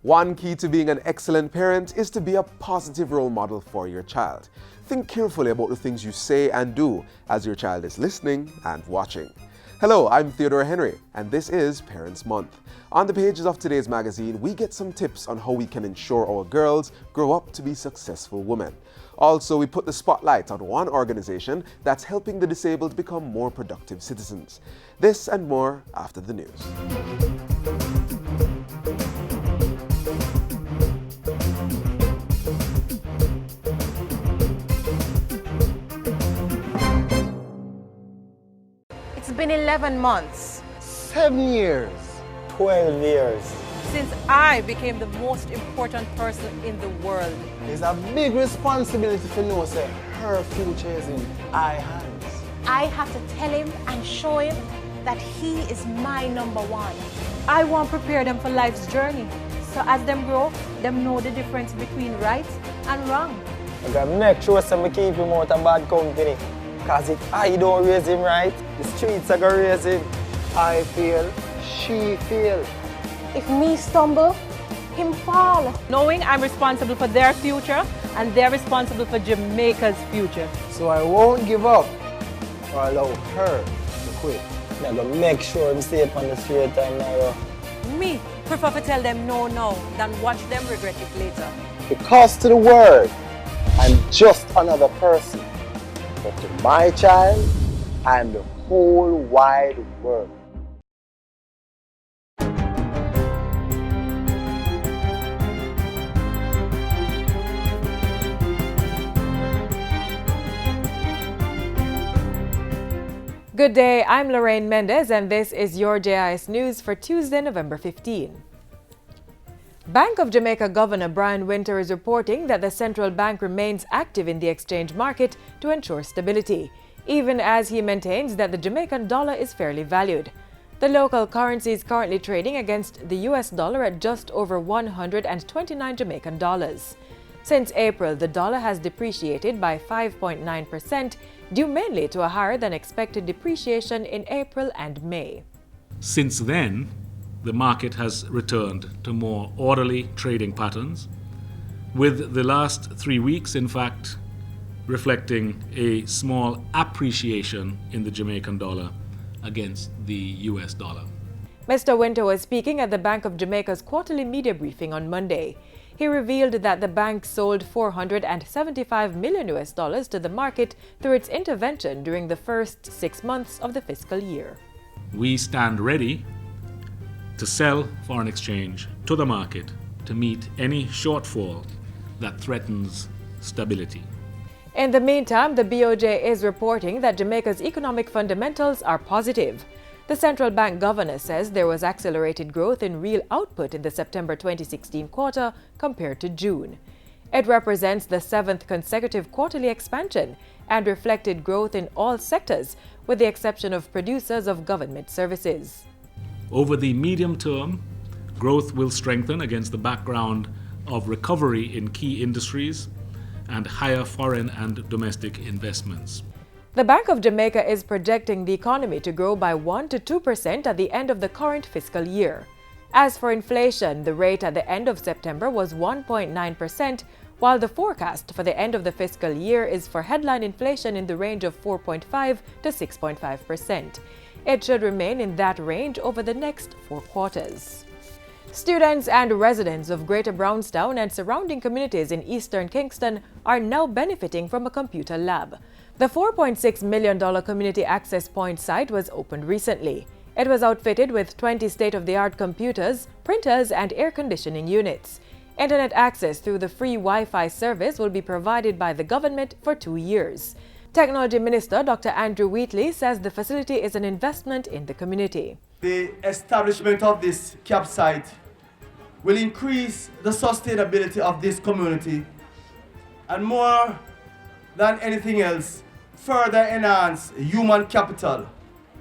One key to being an excellent parent is to be a positive role model for your child. Think carefully about the things you say and do as your child is listening and watching. Hello, I'm Theodore Henry, and this is Parents Month. On the pages of today's magazine, we get some tips on how we can ensure our girls grow up to be successful women. Also, we put the spotlight on one organization that's helping the disabled become more productive citizens. This and more after the news. It's been 11 months. 7 years. 12 years. Since I became the most important person in the world. It's a big responsibility to know that her future is in our hands. I have to tell him and show him that he is my number one. I want to prepare them for life's journey. So as them grow, them know the difference between right and wrong. I gotta make sure I keep him out of bad company. Cause if I don't raise him right, the streets are gonna raise him. I feel, she feel. If me stumble, him fall. Knowing I'm responsible for their future and they're responsible for Jamaica's future. So I won't give up or allow her to quit. I gotta make sure I'm safe on the straight and narrow. Me prefer to tell them no now than watch them regret it later. Because to the world, I'm just another person. But to my child, I'm the whole wide world. Good day, I'm Lorraine Mendez and this is your JIS News for Tuesday, November 15. Bank of Jamaica Governor Brian Winter is reporting that the central bank remains active in the exchange market to ensure stability, even as he maintains that the Jamaican dollar is fairly valued. The local currency is currently trading against the US dollar at just over 129 Jamaican dollars. Since April, the dollar has depreciated by 5.9%, due mainly to a higher than expected depreciation in April and May. Since then, the market has returned to more orderly trading patterns, with the last 3 weeks, in fact, reflecting a small appreciation in the Jamaican dollar against the US dollar. Mr. Winter was speaking at the Bank of Jamaica's quarterly media briefing on Monday. He revealed that the bank sold $475 million to the market through its intervention during the first 6 months of the fiscal year. We stand ready to sell foreign exchange to the market to meet any shortfall that threatens stability. In the meantime, the BOJ is reporting that Jamaica's economic fundamentals are positive. The central bank governor says there was accelerated growth in real output in the September 2016 quarter compared to June. It represents the 7th consecutive quarterly expansion and reflected growth in all sectors, with the exception of producers of government services. Over the medium term, growth will strengthen against the background of recovery in key industries and higher foreign and domestic investments. The Bank of Jamaica is projecting the economy to grow by 1 to 2% at the end of the current fiscal year. As for inflation, the rate at the end of September was 1.9%, while the forecast for the end of the fiscal year is for headline inflation in the range of 4.5 to 6.5%. It should remain in that range over the next 4 quarters. Students and residents of Greater Brownstown and surrounding communities in Eastern Kingston are now benefiting from a computer lab. The $4.6 million Community Access Point site was opened recently. It was outfitted with 20 state-of-the-art computers, printers, and air conditioning units. Internet access through the free Wi-Fi service will be provided by the government for 2 years. Technology Minister Dr. Andrew Wheatley says the facility is an investment in the community. The establishment of this CAP site will increase the sustainability of this community and, more than anything else, further enhance human capital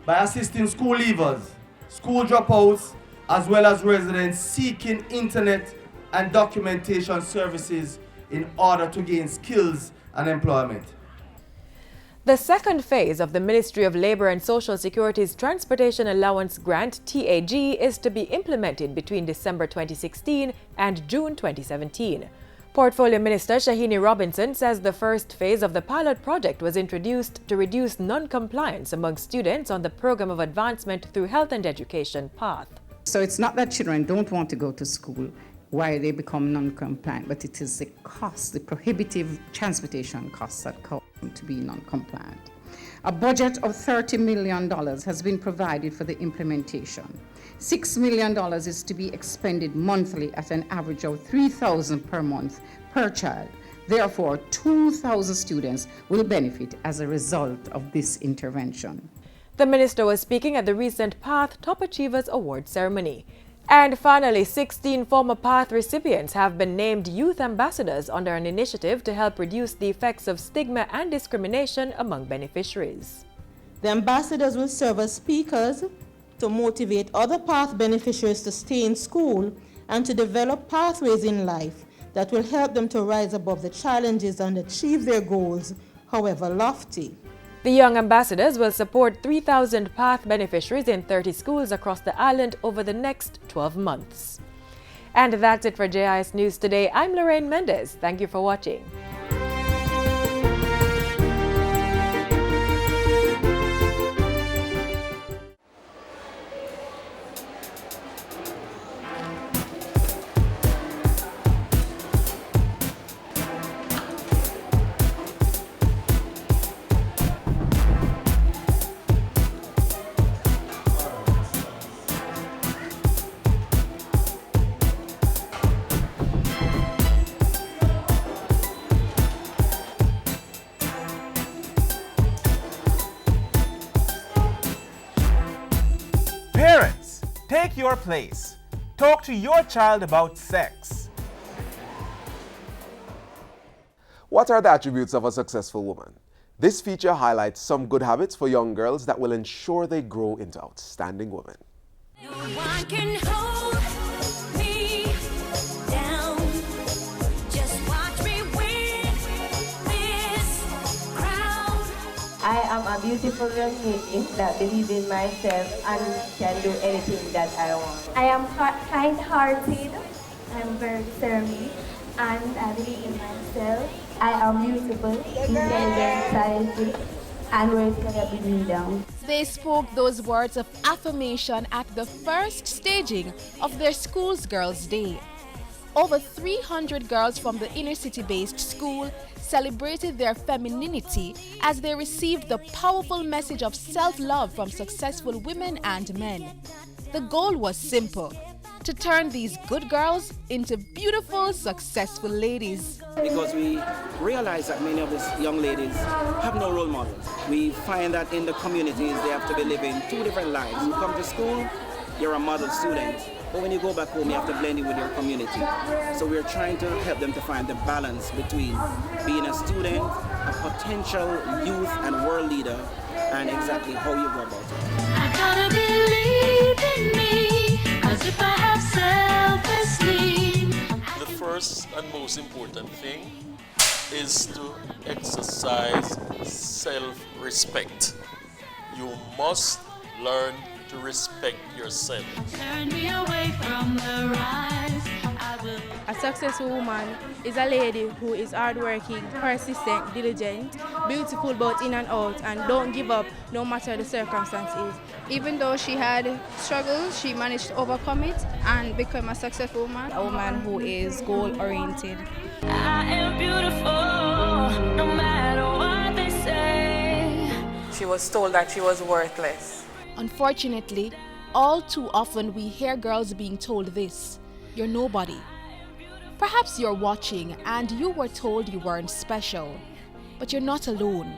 by assisting school leavers, school dropouts, as well as residents seeking internet and documentation services in order to gain skills and employment. The second phase of the Ministry of Labour and Social Security's Transportation Allowance Grant (TAG) is to be implemented between December 2016 and June 2017. Portfolio Minister Shahini Robinson says the first phase of the pilot project was introduced to reduce non-compliance among students on the Programme of Advancement through Health and Education path. So it's not that children don't want to go to school why they become non-compliant, but it is the cost, the prohibitive transportation costs that cause them to be non-compliant. A budget of $30 million has been provided for the implementation. $6 million is to be expended monthly at an average of $3,000 per month per child. Therefore, 2,000 students will benefit as a result of this intervention. The minister was speaking at the recent PATH Top Achievers Award ceremony. And finally, 16 former PATH recipients have been named youth ambassadors under an initiative to help reduce the effects of stigma and discrimination among beneficiaries. The ambassadors will serve as speakers to motivate other PATH beneficiaries to stay in school and to develop pathways in life that will help them to rise above the challenges and achieve their goals, however lofty. The young ambassadors will support 3,000 PATH beneficiaries in 30 schools across the island over the next 12 months. And that's it for JIS News Today. I'm Lorraine Mendez. Thank you for watching. Parents, take your place. Talk to your child about sex. What are the attributes of a successful woman? This feature highlights some good habits for young girls that will ensure they grow into outstanding women. No one can hold me down. Just watch me win this crown. I am a beautiful young lady that believes in myself and can do anything that I want. I am kind-hearted, I'm very serving, and I believe in myself. I am beautiful, intelligent, talented, and ready to be me down. They spoke those words of affirmation at the first staging of their school's Girls' Day. Over 300 girls from the inner city-based school celebrated their femininity as they received the powerful message of self-love from successful women and men. The goal was simple: to turn these good girls into beautiful, successful ladies. Because we realize that many of these young ladies have no role models. We find that in the communities they have to be living two different lives. You come to school, you're a model student, but when you go back home you have to blend in with your community. So we're trying to help them to find the balance between being a student, a potential youth and world leader, and exactly how you go about it. I gotta believe in me, 'cause if I have self-esteem. The first and most important thing is to exercise self-respect. You must learn to respect yourself. Turn me away from the rise. I will. A successful woman is a lady who is hardworking, persistent, diligent, beautiful both in and out, and don't give up no matter the circumstances. Even though she had struggles, she managed to overcome it and become a successful woman. A woman who is goal-oriented. I am beautiful, no matter what they say. She was told that she was worthless. Unfortunately, all too often we hear girls being told this: you're nobody. Perhaps you're watching and you were told you weren't special, but you're not alone.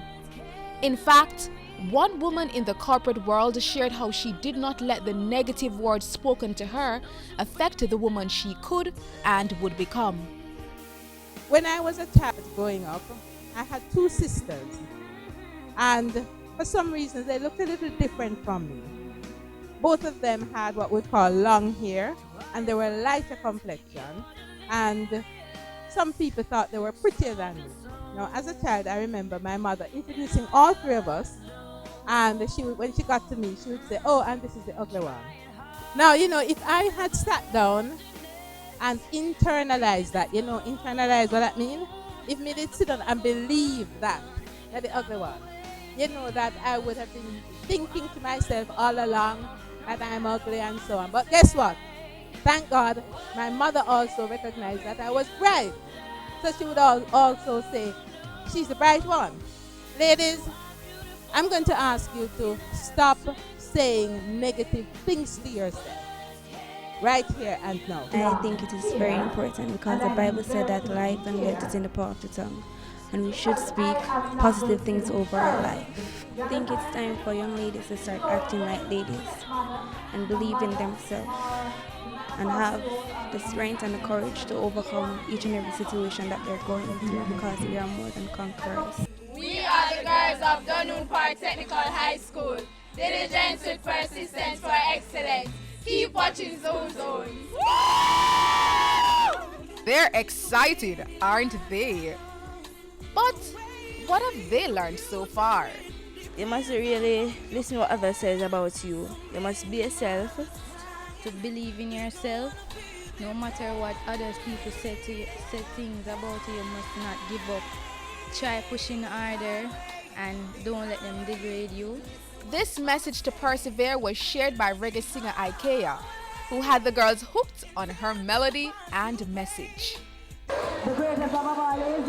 In fact, one woman in the corporate world shared how she did not let the negative words spoken to her affect the woman she could and would become. When I was a child growing up, I had two sisters, and for some reason they looked a little different from me. Both of them had what we call long hair, and they were lighter complexion, and some people thought they were prettier than me. Now, as a child, I remember my mother introducing all three of us, and when she got to me, she would say, "Oh, and this is the ugly one." Now, if I had sat down and internalized that, internalize what that means, if me did sit down and believe that the ugly one, that I would have been thinking to myself all along that I'm ugly and so on. But guess what? Thank God, my mother also recognized that I was bright. So she would also say, she's the bright one. Ladies, I'm going to ask you to stop saying negative things to yourself. Right here and now. I think it is very important because the Bible said that life and death is in the power of the tongue. And we should speak positive things over our life. I think it's time for young ladies to start acting like ladies and believe in themselves and have the strength and the courage to overcome each and every situation that they're going through because we are more than conquerors. We are the girls of Dunoon Park Technical High School. Diligence with persistence for excellence. Keep watching Zone Zone. They're excited, aren't they? But what have they learned so far? You must really listen to what others say about you. You must be yourself. To believe in yourself, no matter what other people say things about you, you must not give up. Try pushing harder and don't let them degrade you. This message to persevere was shared by reggae singer Ikea, who had the girls hooked on her melody and message. The greatest love of all is?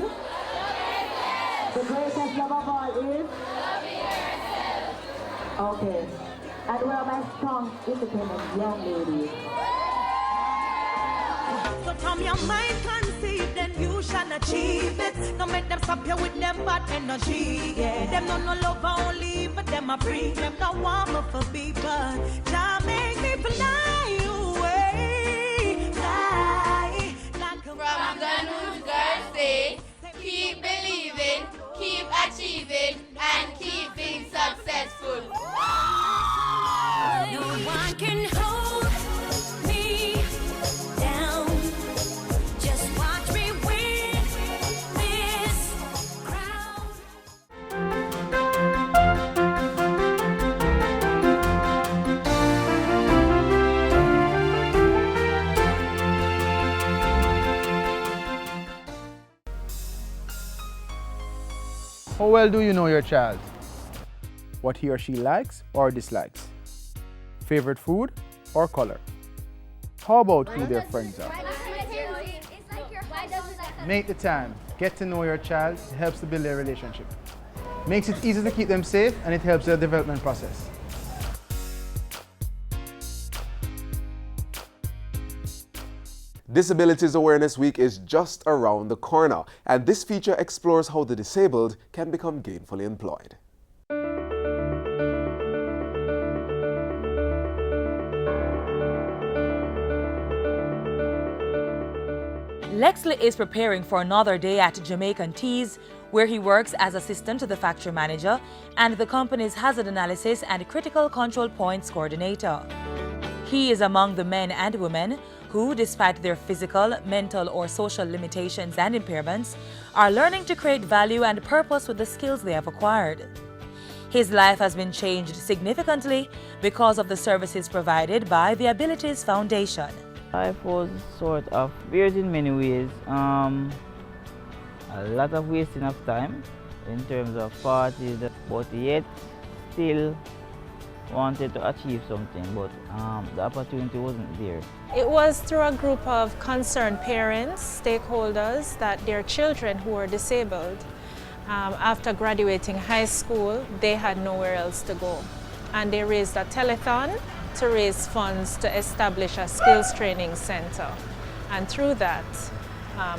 The greatest love of all is? Loving yourself. Okay. And where are my strong, independent young ladies? So from your mind conceive, then you shall achieve it. Don't make them stop you with them bad energy. Yeah, them no love only, but them a free. Them no want me for people. Jah make me fly away, fly like a From Dunoon Girls Day, keep believing, keep achieving, and keep being successful. No one can hold me down. Just watch me win this crown. How well do you know your child? What he or she likes or dislikes? Favorite food or color? How about who their friends are? Make the time. Get to know your child. It helps to build their relationship. Makes it easy to keep them safe and it helps their development process. Disabilities Awareness Week is just around the corner, and this feature explores how the disabled can become gainfully employed. Lexley is preparing for another day at Jamaican Teas, where he works as assistant to the factory manager and the company's hazard analysis and critical control points coordinator. He is among the men and women who, despite their physical, mental or social limitations and impairments, are learning to create value and purpose with the skills they have acquired. His life has been changed significantly because of the services provided by the Abilities Foundation. Life was sort of weird in many ways. A lot of wasting of time in terms of parties, but yet still wanted to achieve something, but the opportunity wasn't there. It was through a group of concerned parents, stakeholders, that their children who were disabled, after graduating high school, they had nowhere else to go. And they raised a telethon to raise funds to establish a skills training center. And through that,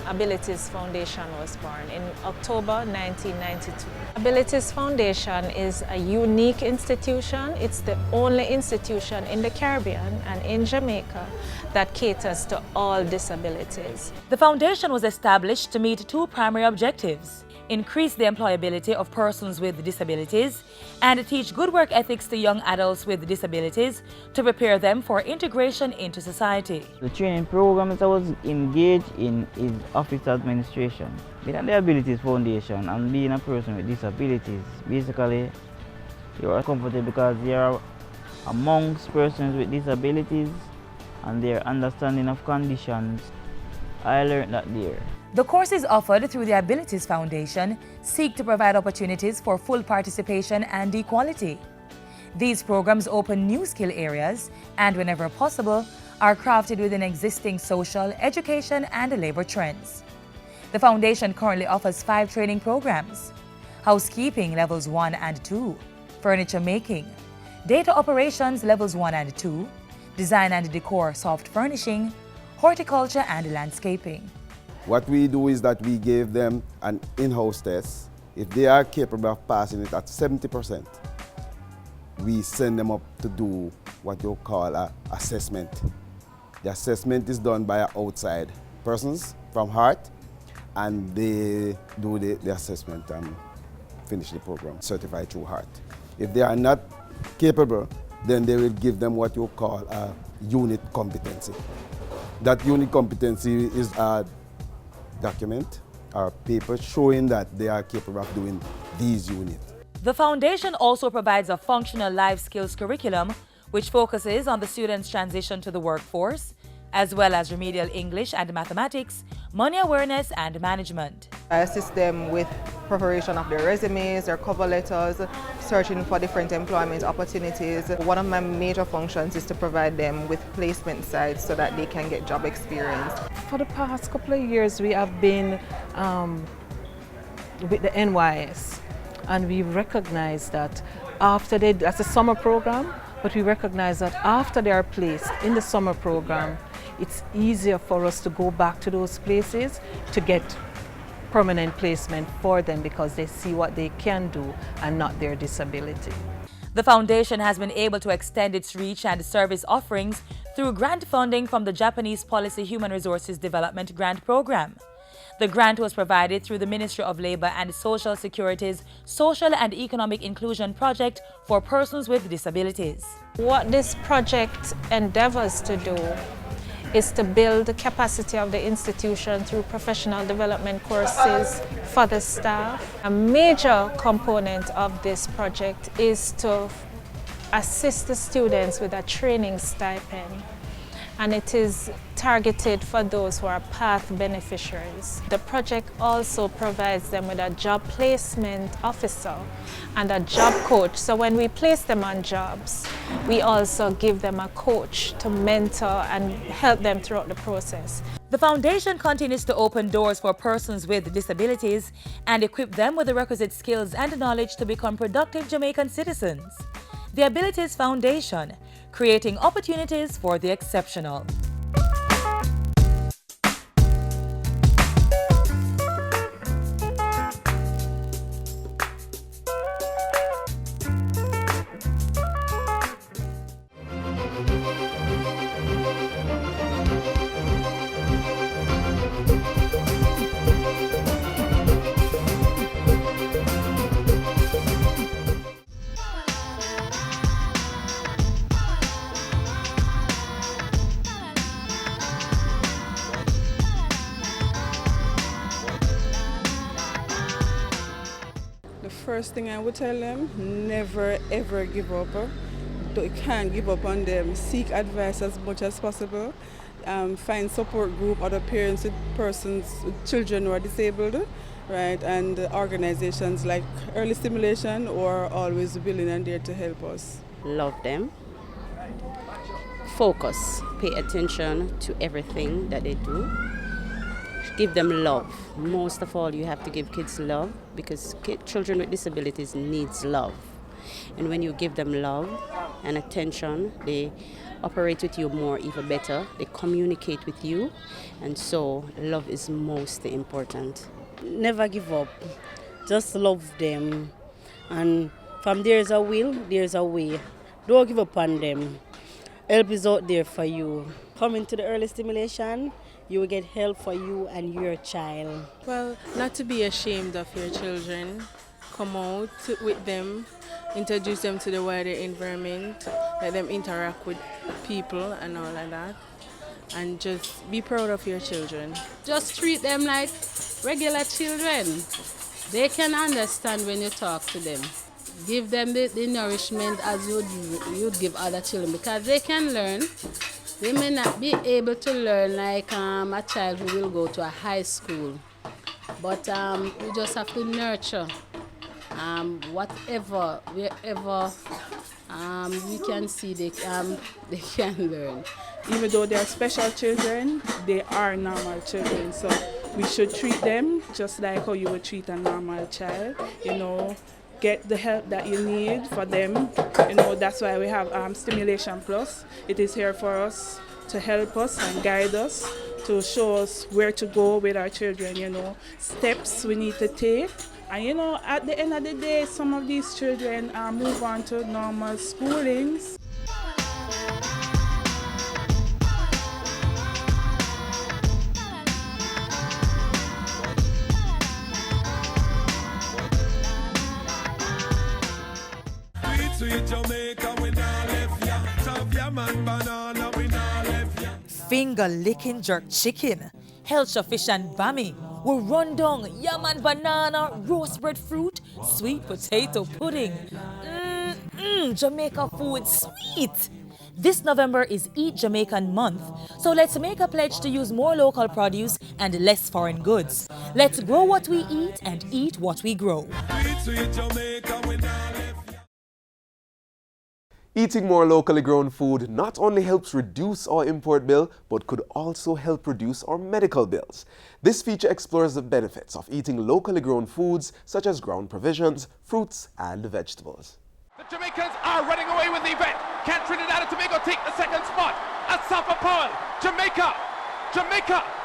Abilities Foundation was born in October 1992. Abilities Foundation is a unique institution. It's the only institution in the Caribbean and in Jamaica that caters to all disabilities. The foundation was established to meet two primary objectives: increase the employability of persons with disabilities, and teach good work ethics to young adults with disabilities to prepare them for integration into society. The training programs I was engaged in is office administration. Being the Abilities Foundation and being a person with disabilities, basically you are comfortable because you are amongst persons with disabilities and their understanding of conditions. I learned that there. The courses offered through the Abilities Foundation seek to provide opportunities for full participation and equality. These programs open new skill areas and, whenever possible, are crafted within existing social, education, and labor trends. The foundation currently offers 5 training programs: housekeeping levels 1 and 2, furniture making, data operations levels 1 and 2, design and decor soft furnishing, horticulture and landscaping. What we do is that we give them an in-house test. If they are capable of passing it at 70%, we send them up to do what you call an assessment. The assessment is done by outside persons from Heart, and they do the assessment and finish the program, certified through Heart. If they are not capable, then they will give them what you call a unit competency. That unit competency is a document or paper showing that they are capable of doing these units. The foundation also provides a functional life skills curriculum which focuses on the students' transition to the workforce, as well as remedial English and mathematics, money awareness and management. I assist them with preparation of their resumes, their cover letters, searching for different employment opportunities. One of my major functions is to provide them with placement sites so that they can get job experience. For the past couple of years, we have been with the NYS, and we recognize that after that's a summer program, but we recognize that after they are placed in the summer program, it's easier for us to go back to those places to get permanent placement for them because they see what they can do and not their disability. The foundation has been able to extend its reach and service offerings through grant funding from the Japanese Policy Human Resources Development Grant Program. The grant was provided through the Ministry of Labour and Social Security's Social and Economic Inclusion Project for persons with disabilities. What this project endeavors to do is to build the capacity of the institution through professional development courses for the staff. A major component of this project is to assist the students with a training stipend, and it is targeted for those who are PATH beneficiaries. The project also provides them with a job placement officer and a job coach. So when we place them on jobs, we also give them a coach to mentor and help them throughout the process. The foundation continues to open doors for persons with disabilities and equip them with the requisite skills and knowledge to become productive Jamaican citizens. The Abilities Foundation, creating opportunities for the exceptional. First thing I would tell them, never ever give up. You can't give up on them. Seek advice as much as possible. Find support group, other parents with children who are disabled, right? And organizations like Early Stimulation are always willing and there to help us. Love them. Focus. Pay attention to everything that they do. Give them love. Most of all, you have to give kids love because children with disabilities needs love. And when you give them love and attention, they operate with you more, even better. They communicate with you, and so love is most important. Never give up. Just love them. And from there's a will, there's a way. Don't give up on them. Help is out there for you. Coming to the Early Stimulation you will get help for you and your child. Well, not to be ashamed of your children. Come out with them, introduce them to the wider environment, let them interact with people and all of that, and just be proud of your children. Just treat them like regular children. They can understand when you talk to them. Give them the nourishment as you'd give other children, because they can learn. They may not be able to learn like a child who will go to a high school, but we just have to nurture whatever, wherever we can see they can learn. Even though they are special children, they are normal children. So we should treat them just like how you would treat a normal child. Get the help that you need for them. That's why we have Stimulation Plus. It is here for us to help us and guide us, to show us where to go with our children, steps we need to take. And at the end of the day, some of these children move on to normal schoolings. Finger-licking jerk chicken, Helcher fish and bami, we run down yam and banana, roast breadfruit, sweet potato pudding. Jamaica food sweet. This November is Eat Jamaican Month, so let's make a pledge to use more local produce and less foreign goods. Let's grow what we eat and eat what we grow. Eating more locally grown food not only helps reduce our import bill, but could also help reduce our medical bills. This feature explores the benefits of eating locally grown foods such as ground provisions, fruits, and vegetables. The Jamaicans are running away with the event. Can Trinidad and Tobago take the second spot? Asafa Powell, Jamaica,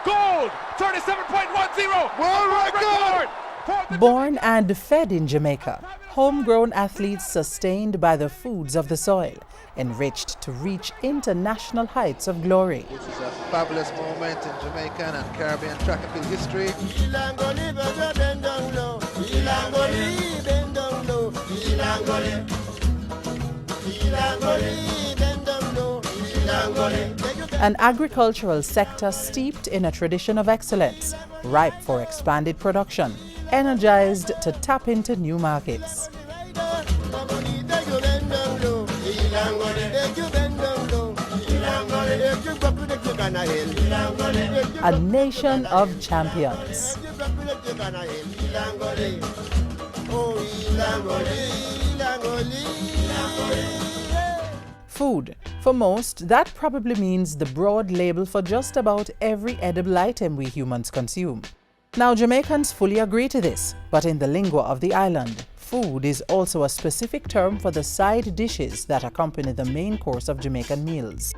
gold, 37.10, world record! Born and fed in Jamaica, homegrown athletes sustained by the foods of the soil, enriched to reach international heights of glory. This is a fabulous moment in Jamaican and Caribbean track and field history. An agricultural sector steeped in a tradition of excellence, ripe for expanded production, energized to tap into new markets. A nation of champions. Food. For most, that probably means the broad label for just about every edible item we humans consume. Now, Jamaicans fully agree to this, but in the lingua of the island, food is also a specific term for the side dishes that accompany the main course of Jamaican meals.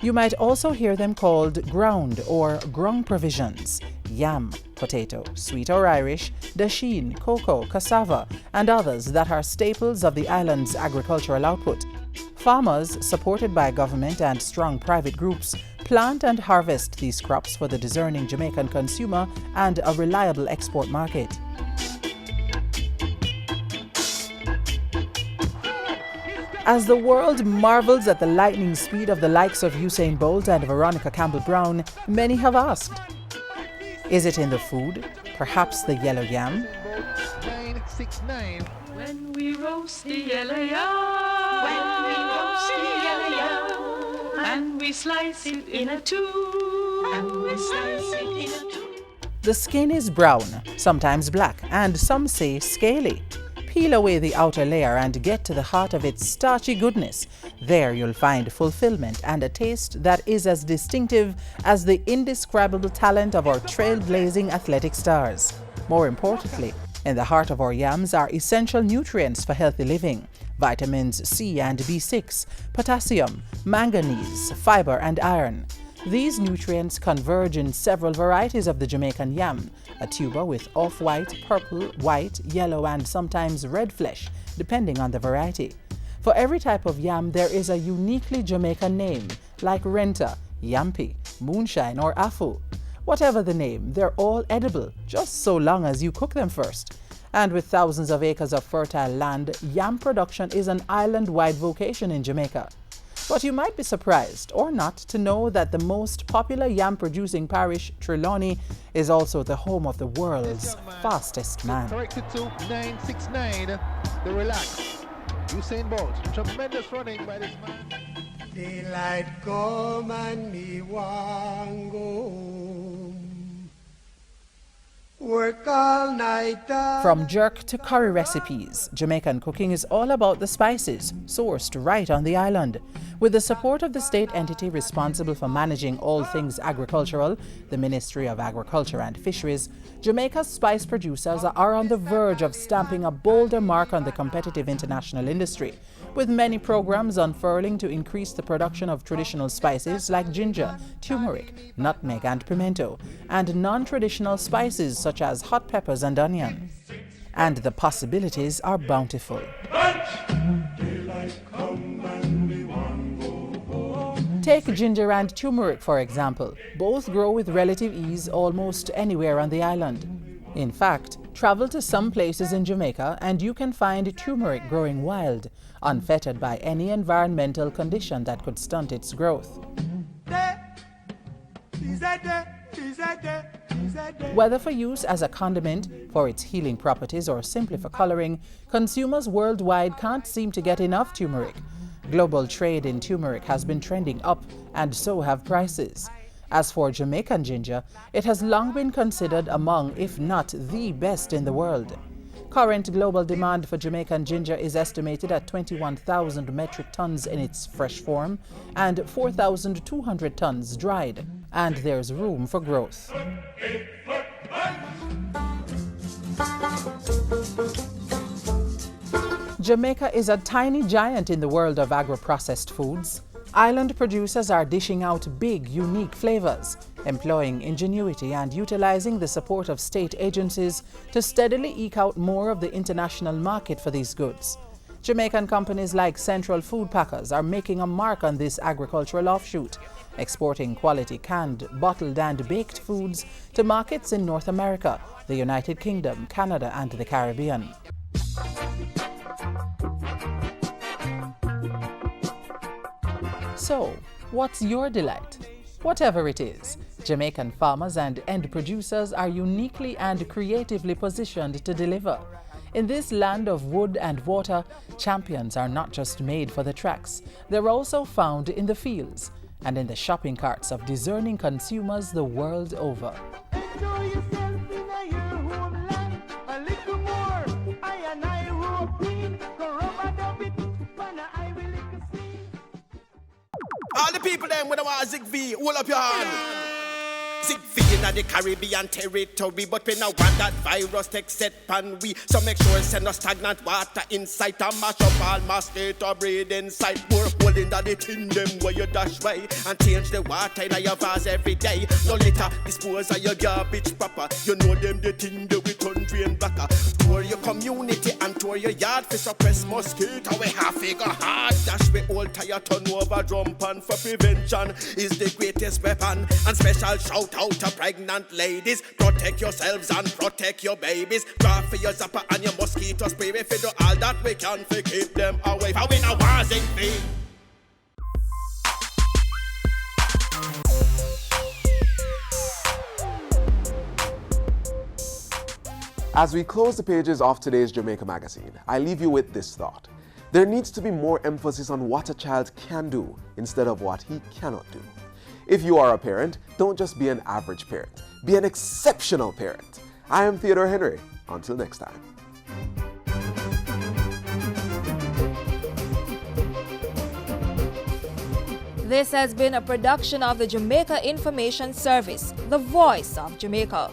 You might also hear them called ground or grung provisions, yam, potato, sweet or Irish, dasheen, cocoa, cassava, and others that are staples of the island's agricultural output. Farmers, supported by government and strong private groups, plant and harvest these crops for the discerning Jamaican consumer and a reliable export market. As the world marvels at the lightning speed of the likes of Usain Bolt and Veronica Campbell-Brown, many have asked, is it in the food? Perhaps the yellow yam? 969. When we roast the yellow yam, when we roast the yellow yam, and we slice it in a two, and we slice it in a two. The skin is brown, sometimes black, and some say scaly. Peel away the outer layer and get to the heart of its starchy goodness. There you'll find fulfillment and a taste that is as distinctive as the indescribable talent of our trailblazing athletic stars. More importantly, in the heart of our yams are essential nutrients for healthy living: vitamins C and B6, potassium, manganese, fiber, and iron. These nutrients converge in several varieties of the Jamaican yam, a tuber with off-white, purple, white, yellow, and sometimes red flesh, depending on the variety. For every type of yam, there is a uniquely Jamaican name, like renta, yampi, moonshine, or afu. Whatever the name, they're all edible, just so long as you cook them first. And with thousands of acres of fertile land, yam production is an island-wide vocation in Jamaica. But you might be surprised, or not, to know that the most popular yam-producing parish, Trelawney, is also the home of the world's fastest man. Corrected to 969, the relax. Usain Bolt, tremendous running by this man. Daylight come and me want go home. Work all night. From jerk to curry recipes, Jamaican cooking is all about the spices, sourced right on the island. With the support of the state entity responsible for managing all things agricultural, the Ministry of Agriculture and Fisheries, Jamaica's spice producers are on the verge of stamping a bolder mark on the competitive international industry, with many programs unfurling to increase the production of traditional spices like ginger, turmeric, nutmeg and pimento, and non-traditional spices such as hot peppers and onion. And the possibilities are bountiful. Take ginger and turmeric, for example. Both grow with relative ease almost anywhere on the island. In fact, travel to some places in Jamaica and you can find turmeric growing wild, unfettered by any environmental condition that could stunt its growth. Whether for use as a condiment, for its healing properties, or simply for coloring, consumers worldwide can't seem to get enough turmeric. Global trade in turmeric has been trending up, and so have prices. As for Jamaican ginger, it has long been considered among, if not the best in the world. Current global demand for Jamaican ginger is estimated at 21,000 metric tons in its fresh form and 4,200 tons dried, and there's room for growth. Jamaica is a tiny giant in the world of agro-processed foods. Island producers are dishing out big, unique flavors, employing ingenuity and utilizing the support of state agencies to steadily eke out more of the international market for these goods. Jamaican companies like Central Food Packers are making a mark on this agricultural offshoot, exporting quality canned, bottled and baked foods to markets in North America, the United Kingdom, Canada and the Caribbean. So, what's your delight? Whatever it is, Jamaican farmers and end producers are uniquely and creatively positioned to deliver. In this land of wood and water, champions are not just made for the tracks, they're also found in the fields and in the shopping carts of discerning consumers the world over. Enjoy yourself in your homeland. A little more. I and I rope queen. Go rubber dub it. Wanna I will lick a scene. All the people them with the one Zig V, hold up your hand. Zig V in the Caribbean territory, but we now want that virus take set pan we. So make sure send no stagnant water inside and mash up all mosquito breed inside. More hole in the tin them where you dash by and change the water in your vase every day. No litter, dispose of your garbage proper. You know them the thing that we turn drain blacker. Tour your community and tour your yard for suppress mosquito. We have figure hard dash we all tire turn over drum pan for prevention is the greatest weapon. And special shout out to pregnant ladies. Protect yourselves and protect your babies. Draw for your zapper and your mosquito spray. If you do all that we can to keep them away. For we no wars in vain. As we close the pages of today's Jamaica Magazine, I leave you with this thought. There needs to be more emphasis on what a child can do instead of what he cannot do. If you are a parent, don't just be an average parent. Be an exceptional parent. I am Theodore Henry. Until next time. This has been a production of the Jamaica Information Service, the voice of Jamaica.